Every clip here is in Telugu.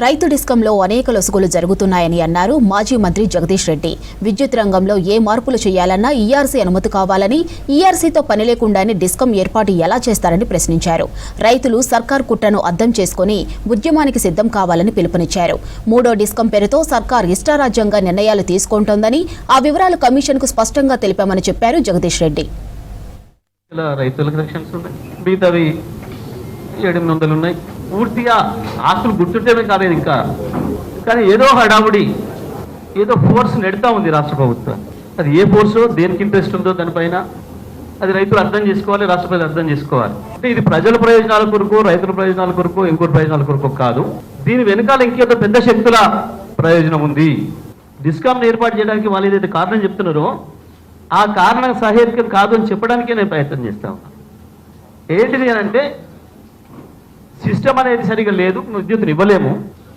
రైతు డిస్కంలో అనేక లొసుగులు జరుగుతున్నాయని అన్నారు మాజీ మంత్రి జగదీష్ రెడ్డి. విద్యుత్ రంగంలో ఏ మార్పులు చేయాలన్నా ఈఆర్సీ అనుమతి కావాలని, ఈఆర్సీతో పని లేకుండానే డిస్కం ఏర్పాటు ఎలా చేస్తారని ప్రశ్నించారు. రైతులు సర్కార్ కుట్రను అర్థం చేసుకుని ఉద్యమానికి సిద్ధం కావాలని పిలుపునిచ్చారు. మూడో డిస్కం పేరుతో సర్కార్ ఇష్టారాజ్యంగా నిర్ణయాలు తీసుకుంటోందని, ఆ వివరాలు కమిషన్కు స్పష్టంగా తెలిపామని చెప్పారు జగదీష్ రెడ్డి. రైతులకు రక్షన్స్ ఉన్నాయి, మిగతావి 700 ఉన్నాయి. పూర్తిగా ఆస్తులు గుర్తుంటేనే కాలేదు ఇంకా, కానీ ఏదో హడావుడి, ఏదో ఫోర్స్ నెడతా ఉంది రాష్ట్ర ప్రభుత్వం. అది ఏ ఫోర్సో, దేనికి ఇంట్రెస్ట్ ఉందో దానిపైన అది రైతులు అర్థం చేసుకోవాలి, రాష్ట్ర ప్రజలు అర్థం చేసుకోవాలి. అంటే ఇది ప్రజల ప్రయోజనాల కొరకు, రైతుల ప్రయోజనాల కొరకు, ఇంకోటి ప్రయోజనాల కొరకు కాదు. దీని వెనకాల ఇంకేదో పెద్ద శక్తుల ప్రయోజనం ఉంది. డిస్కామ్ని ఏర్పాటు చేయడానికి వాళ్ళు ఏదైతే కారణం చెప్తున్నారో ఆ కారణం సహేతుకం కాదు అని చెప్పడానికే నేను ప్రయత్నం చేస్తా ఉన్నాను. ఏంటిది అని అంటే, సిస్టమ్ అనేది సరిగా లేదు, విద్యుత్తుని ఇవ్వలేము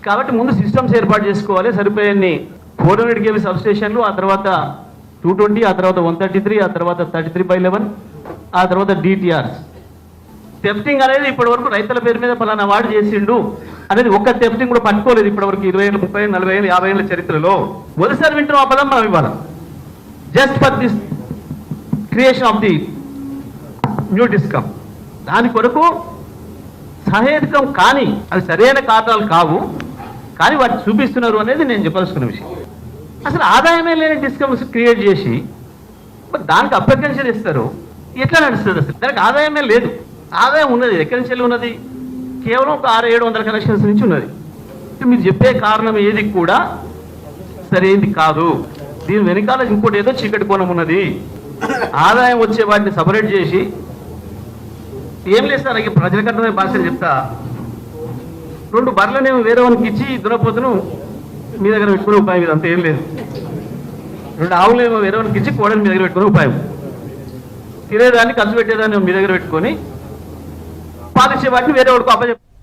కాబట్టి ముందు సిస్టమ్స్ ఏర్పాటు చేసుకోవాలి. సరిపోయే 400 kV సబ్ స్టేషన్లు, ఆ తర్వాత 220, ఆ తర్వాత 133, ఆ తర్వాత 33/11, ఆ తర్వాత డిటిఆర్స్. థెఫ్టింగ్ అనేది ఇప్పటి వరకు రైతుల పేరు మీద పలానా వాడు చేసిండు అనేది ఒక్క థెఫ్టింగ్ కూడా పట్టుకోలేదు ఇప్పటి వరకు. 20 ఏళ్ళు, 30 ఏళ్ళు, 40 ఏళ్ళు, 50 ఏళ్ళ చరిత్రలో మొదటిసారి వింటున్నాం ఆ పదం మనం ఇవ్వాలి. Just for this creation of the new discom. దాని కొరకు సహేతుకం కానీ అది సరైన కారణాలు కావు, కానీ వాటిని చూపిస్తున్నారు అనేది నేను చెప్పాల్సిన విషయం. అసలు ఆదాయమే లేని డిస్కమ్స్ క్రియేట్ చేసి దానికి అప్లికేషన్ ఇస్తారు, ఎట్లా నడుస్తుంది? అసలు దానికి ఆదాయమే లేదు. ఆదాయం ఉన్నది ఎక్కడి నుంచి ఉన్నది? కేవలం ఒక 600-700 కనెక్షన్స్ నుంచి ఉన్నది. మీరు చెప్పే కారణం ఏది కూడా సరైనది కాదు. దీని వెనకాల ఇంకోటి ఏదో చీకటి కోణం ఉన్నది. ఆదాయం వచ్చే వాటిని సపరేట్ చేసి ఏం లేదు సార్, ప్రజలకు అర్థమయ్యే భాషలు చెప్తా. 2 బర్రెలనేమో వేరే వానికి ఇచ్చి దున్నపోతును మీ దగ్గర పెట్టుకునే ఉపాయం ఇది, అంత ఏం లేదు. 2 ఆవులేమో వేరే వానికి ఇచ్చి కోడలు మీ దగ్గర పెట్టుకునే ఉపాయం. తినేదాన్ని ఖర్చు పెట్టేదాన్ని మీ దగ్గర పెట్టుకొని పాలిచ్చే వాటిని వేరే వాడికి అప్పచెప్తారు.